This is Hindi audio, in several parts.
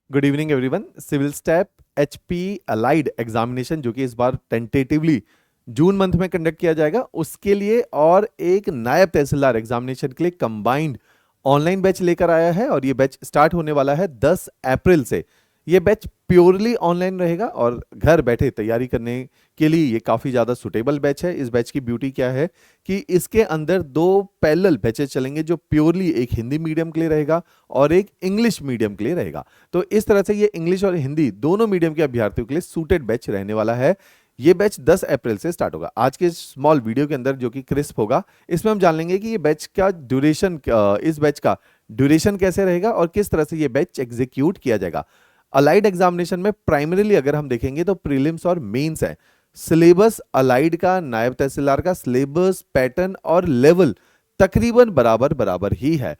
Good evening everyone. सिविल स्टैप एचपी अलाइड एग्जामिनेशन जो कि इस बार टेंटेटिवली जून मंथ में कंडक्ट किया जाएगा, उसके लिए और एक नायब तहसीलदार एग्जामिनेशन के लिए कंबाइंड ऑनलाइन बैच लेकर आया है और ये बैच स्टार्ट होने वाला है 10 अप्रैल से। ये बैच प्योरली ऑनलाइन रहेगा और घर बैठे तैयारी करने के लिए ये काफ़ी ज़्यादा सुटेबल बैच है। इस बैच की ब्यूटी क्या है कि इसके अंदर दो पैरेलल बैचेस चलेंगे जो प्योरली एक हिंदी मीडियम के लिए रहेगा और एक इंग्लिश मीडियम के लिए रहेगा। तो इस तरह से ये इंग्लिश और हिंदी दोनों मीडियम के अभ्यर्थियों के लिए सूटेड बैच रहने वाला है। ये बैच 10 अप्रैल से स्टार्ट होगा। आज के स्मॉल वीडियो के अंदर जो कि क्रिस्प होगा, इसमें हम जान लेंगे कि ये बैच का ड्यूरेशन, इस बैच का ड्यूरेशन कैसे रहेगा और किस तरह से ये बैच एग्जीक्यूट किया जाएगा। अलाइड एग्जामिनेशन में प्राइमरीली अगर हम देखेंगे तो प्रीलिम्स और मेंस है। सिलेबस अलाइड का, नायब तहसीलदार का सिलेबस, पैटर्न और लेवल तकरीबन बराबर बराबर ही है।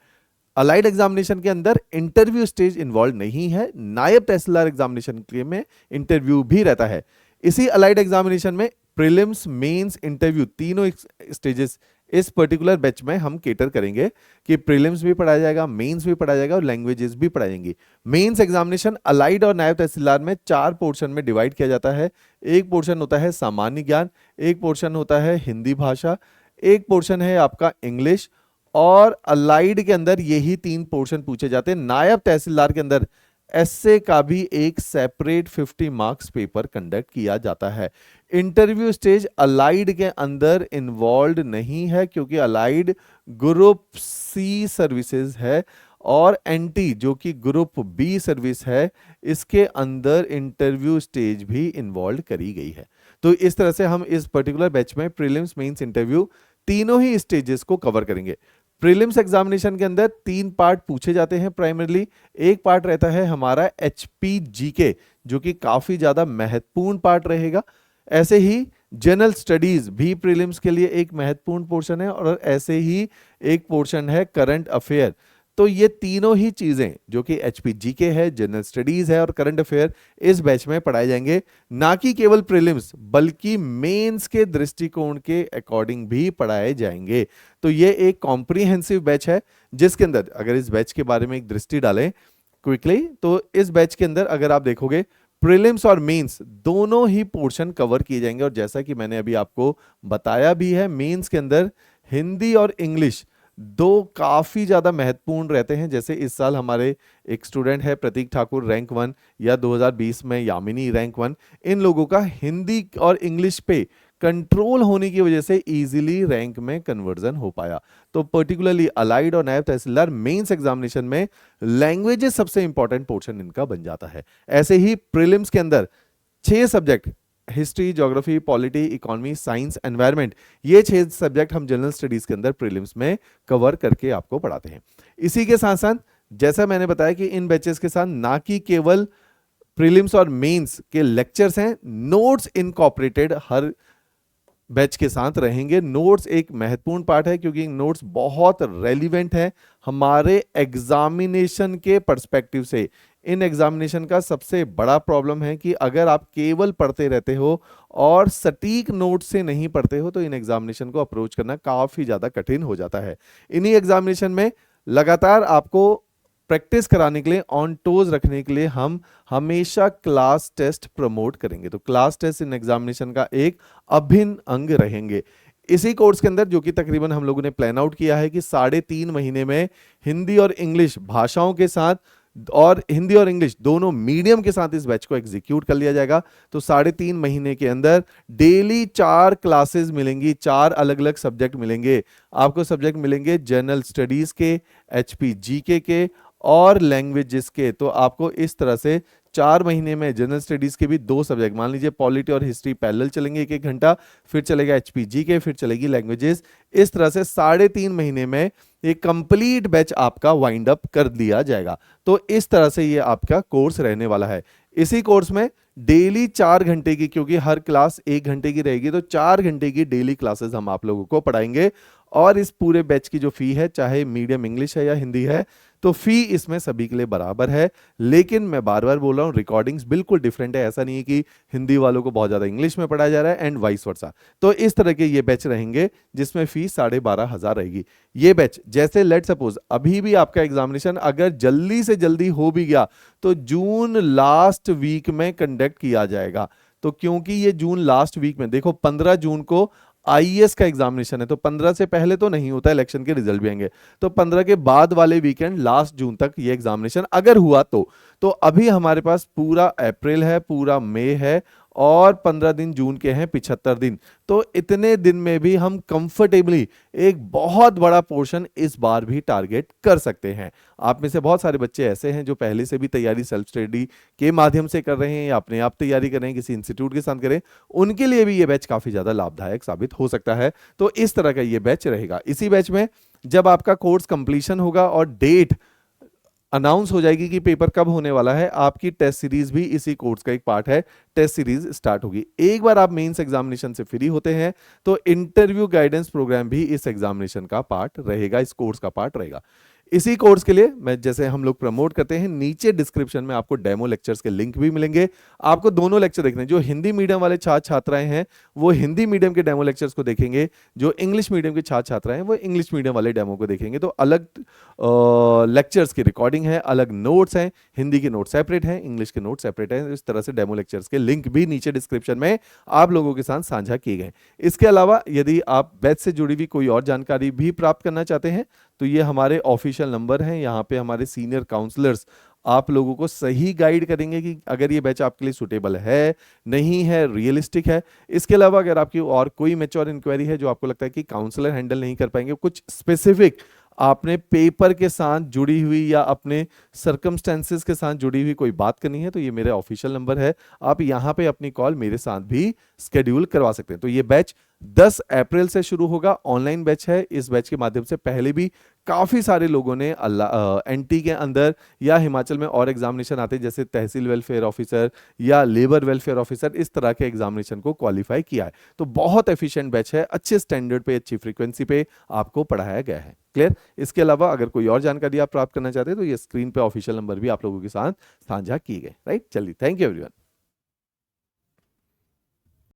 अलाइड एग्जामिनेशन के अंदर इंटरव्यू स्टेज इन्वॉल्व नहीं है। नायब तहसीलदार एग्जामिनेशन के में इंटरव्यू भी रहता है। इसी अलाइड एग्जामिनेशन में प्रीलिम्स, मेंस, इंटरव्यू तीनों स्टेजेस इस पर्टिकुलर बैच में हम केटर करेंगे कि प्रीलिम्स भी पढ़ाया जाएगा, मेंस भी पढ़ाया जाएगा और लैंग्वेजेस भी पढ़ाई जाएंगी। मेंस एग्जामिनेशन अलाइड और नायब तहसीलदार में 4 पोर्शन में डिवाइड किया जाता है। एक पोर्शन होता है सामान्य ज्ञान, एक पोर्शन होता है हिंदी भाषा, एक पोर्शन है आपका इंग्लिश और अलाइड के अंदर यही 3 पोर्शन पूछे जाते हैं। नायब तहसीलदार के अंदर एसए का भी एक सेपरेट 50 मार्क्स पेपर कंडक्ट किया जाता है। इंटरव्यू स्टेज अलाइड के अंदर इन्वॉल्व नहीं है क्योंकि अलाइड ग्रुप सी सर्विसेज है और एनटी जो कि ग्रुप बी सर्विस है, इसके अंदर इंटरव्यू स्टेज भी इन्वॉल्व करी गई है। तो इस तरह से हम इस पर्टिकुलर बैच में प्रीलिम्स, मेंस, इंटरव्यू तीनों ही स्टेजेस को कवर करेंगे। प्रीलिम्स एग्जामिनेशन के अंदर 3 पार्ट पूछे जाते हैं प्राइमरली। एक पार्ट रहता है हमारा एचपी जीके जो कि काफी ज्यादा महत्वपूर्ण पार्ट रहेगा। ऐसे ही जनरल स्टडीज भी प्रीलिम्स के लिए एक महत्वपूर्ण पोर्शन है और ऐसे ही एक पोर्शन है करंट अफेयर। तो ये तीनों ही चीजें जो कि एचपीजीके है, जनरल स्टडीज है और करंट अफेयर इस बैच में पढ़ाए जाएंगे। ना कि केवल प्रीलिम्स बल्कि मेंस के दृष्टिकोण के अकॉर्डिंग भी पढ़ाए जाएंगे। तो ये एक कॉम्प्रिहेंसिव बैच है जिसके अंदर अगर इस बैच के बारे में एक दृष्टि डालें क्विकली तो इस बैच के अंदर अगर आप देखोगे प्रीलिम्स और मेंस दोनों ही पोर्शन कवर किए जाएंगे। और जैसा कि मैंने अभी आपको बताया भी है, मेंस के अंदर हिंदी और इंग्लिश दो काफी ज्यादा महत्वपूर्ण रहते हैं। जैसे इस साल हमारे एक स्टूडेंट है प्रतीक ठाकुर, रैंक 1, या 2020 में यामिनी रैंक 1। इन लोगों का हिंदी और इंग्लिश पे कंट्रोल होने की वजह से इजीली रैंक में कन्वर्जन हो पाया। तो पर्टिकुलरली अलाइड और नायब तहसीलदार मेंस एग्जामिनेशन में लैंग्वेजेस सबसे इंपॉर्टेंट पोर्शन इनका बन जाता है। ऐसे ही प्रीलिम्स के अंदर 6 subject, history, geography, polity, economy, science, environment, ये 6 सब्जेक्ट हम जनरल स्टडीज के अंदर प्रीलिम्स में कवर करके आपको पढ़ाते हैं। इसी के साथ साथ जैसा मैंने बताया कि इन बैचेस के साथ ना कि केवल प्रीलिम्स और मेंस के लेक्चर्स हैं, नोट्स इनकॉर्पोरेटेड हर बैच के साथ रहेंगे। नोट्स एक महत्वपूर्ण पार्ट है क्योंकि नोट्स बहुत रेलिवेंट है हमारे एग्जामिनेशन के पर्सपेक्टिव से। इन एग्जामिनेशन का सबसे बड़ा प्रॉब्लम है कि अगर आप केवल पढ़ते रहते हो और सटीक नोट से नहीं पढ़ते हो तो इन एग्जामिनेशन को अप्रोच करना काफी ज्यादा कठिन हो जाता है। इन्हीं एग्जामिनेशन में लगातार आपको प्रैक्टिस कराने के लिए, ऑन टोज रखने के लिए हम हमेशा क्लास टेस्ट प्रमोट करेंगे। तो क्लास टेस्ट इन एग्जामिनेशन का एक अभिन्न अंग रहेंगे। इसी कोर्स के अंदर जो कि तकरीबन हम लोगों ने प्लान आउट किया है कि 3.5 महीने में हिंदी और इंग्लिश भाषाओं के साथ और हिंदी और इंग्लिश दोनों मीडियम के साथ इस बैच को एग्जीक्यूट कर लिया जाएगा। तो 3.5 महीने के अंदर डेली 4 क्लासेस मिलेंगी, 4 अलग अलग सब्जेक्ट मिलेंगे आपको। सब्जेक्ट मिलेंगे जनरल स्टडीज के, एचपीजीके के और लैंग्वेजेस के। तो आपको इस तरह से 4 महीने में जनरल स्टडीज के भी 2 सब्जेक्ट, मान लीजिए पॉलिटी और हिस्ट्री पैरेलल चलेंगे 1-1 घंटा, फिर चलेगा एचपीजी के, फिर चलेगी लैंग्वेजेस। इस तरह से 3.5 महीने में एक कंप्लीट बैच आपका वाइंड अप कर दिया जाएगा। तो इस तरह से ये आपका कोर्स रहने वाला है। इसी कोर्स में डेली 4 घंटे की, क्योंकि हर क्लास 1 घंटे की रहेगी, तो 4 घंटे की डेली क्लासेस हम आप लोगों को पढ़ाएंगे। और इस पूरे बैच की जो फी है, चाहे मीडियम इंग्लिश है या हिंदी है, तो फी इसमें सभी के लिए बराबर है। लेकिन मैं बार बार बोल रहा हूं, रिकॉर्डिंग्स बिल्कुल डिफरेंट है। ऐसा नहीं है कि हिंदी वालों को बहुत ज्यादा इंग्लिश में पढ़ाया जा रहा है एंड वाइस वर्सा। तो इस तरह के ये बैच रहेंगे जिसमें फीस 12,500 रहेगी। ये बैच जैसे लेट सपोज अभी भी आपका एग्जामिनेशन अगर जल्दी से जल्दी हो भी गया तो जून लास्ट वीक में कंडक्ट किया जाएगा। तो क्योंकि ये जून लास्ट वीक में, देखो 15 जून को आईएएस का एग्जामिनेशन है, तो 15 से पहले तो नहीं होता, इलेक्शन के रिजल्ट भी आएंगे। तो 15 के बाद वाले वीकेंड लास्ट जून तक ये एग्जामिनेशन अगर हुआ तो अभी हमारे पास पूरा अप्रैल है, पूरा मई है और 15 दिन जून के हैं, 75 दिन। तो इतने दिन में भी हम कंफर्टेबली एक बहुत बड़ा पोर्शन इस बार भी टारगेट कर सकते हैं। आप में से बहुत सारे बच्चे ऐसे हैं जो पहले से भी तैयारी सेल्फ स्टडी के माध्यम से कर रहे हैं या अपने आप तैयारी कर रहे हैं, किसी इंस्टीट्यूट के साथ करें, उनके लिए भी ये बैच काफी ज्यादा लाभदायक साबित हो सकता है। तो इस तरह का ये बैच रहेगा। इसी बैच में जब आपका कोर्स कंप्लीशन होगा और डेट अनाउंस हो जाएगी कि पेपर कब होने वाला है, आपकी टेस्ट सीरीज भी इसी कोर्स का एक पार्ट है। टेस्ट सीरीज स्टार्ट होगी। एक बार आप मेंस एग्जामिनेशन से फ्री होते हैं तो इंटरव्यू गाइडेंस प्रोग्राम भी इस एग्जामिनेशन का पार्ट रहेगा, इस कोर्स का पार्ट रहेगा। इसी कोर्स के लिए मैं जैसे हम लोग प्रमोट करते हैं, नीचे डिस्क्रिप्शन में आपको डेमो लेक्चर्स के लिंक भी मिलेंगे। आपको दोनों लेक्चर देखने, जो हिंदी मीडियम वाले छात्र छात्राएं हैं वो हिंदी मीडियम के डेमो लेक्चर्स को देखेंगे, जो इंग्लिश मीडियम के छात्र छात्राएं हैं वो इंग्लिश मीडियम वाले डेमो को देखेंगे। तो अलग लेक्चर्स की रिकॉर्डिंग है, अलग नोट्स हैं, हिंदी के नोट सेपरेट हैं, इंग्लिश के नोट सेपरेट हैं। इस तरह से डेमो लेक्चर्स के लिंक भी नीचे डिस्क्रिप्शन में आप लोगों के साथ साझा किए गए। इसके अलावा यदि आप बैच से जुड़ी हुई कोई और जानकारी भी प्राप्त करना चाहते हैं तो ये हमारे ऑफिशियल नंबर हैं। यहाँ पे हमारे सीनियर काउंसलर्स आप लोगों को सही गाइड करेंगे कि अगर ये बैच आपके लिए सुटेबल है, नहीं है, रियलिस्टिक है। इसके अलावा अगर आपकी और कोई मैच्योर इंक्वायरी है जो आपको लगता है कि काउंसलर हैंडल नहीं कर पाएंगे, कुछ स्पेसिफिक आपने पेपर के साथ जुड़ी हुई या अपने सर्कमस्टेंसेस के साथ जुड़ी हुई कोई बात करनी है, तो ये मेरा ऑफिशियल नंबर है। आप यहाँ पे अपनी कॉल मेरे साथ भी स्केड्यूल करवा सकते हैं। तो ये बैच 10 अप्रैल से शुरू होगा, ऑनलाइन बैच है। इस बैच के माध्यम से पहले भी काफी सारे लोगों ने एनटी के अंदर या हिमाचल में और एग्जामिनेशन आते हैं जैसे तहसील वेलफेयर ऑफिसर या लेबर वेलफेयर ऑफिसर, इस तरह के एग्जामिनेशन को क्वालिफाई किया है। तो बहुत एफिशिएंट बैच है, अच्छे स्टैंडर्ड पे, अच्छी फ्रीक्वेंसी पे आपको पढ़ाया गया है। क्लियर? इसके अलावा अगर कोई और जानकारी आप प्राप्त करना चाहते हैं तो ये स्क्रीन पे ऑफिशियल नंबर भी आप लोगों के साथ साझा की गए। राइट, चलिए, थैंक यू एवरीवन।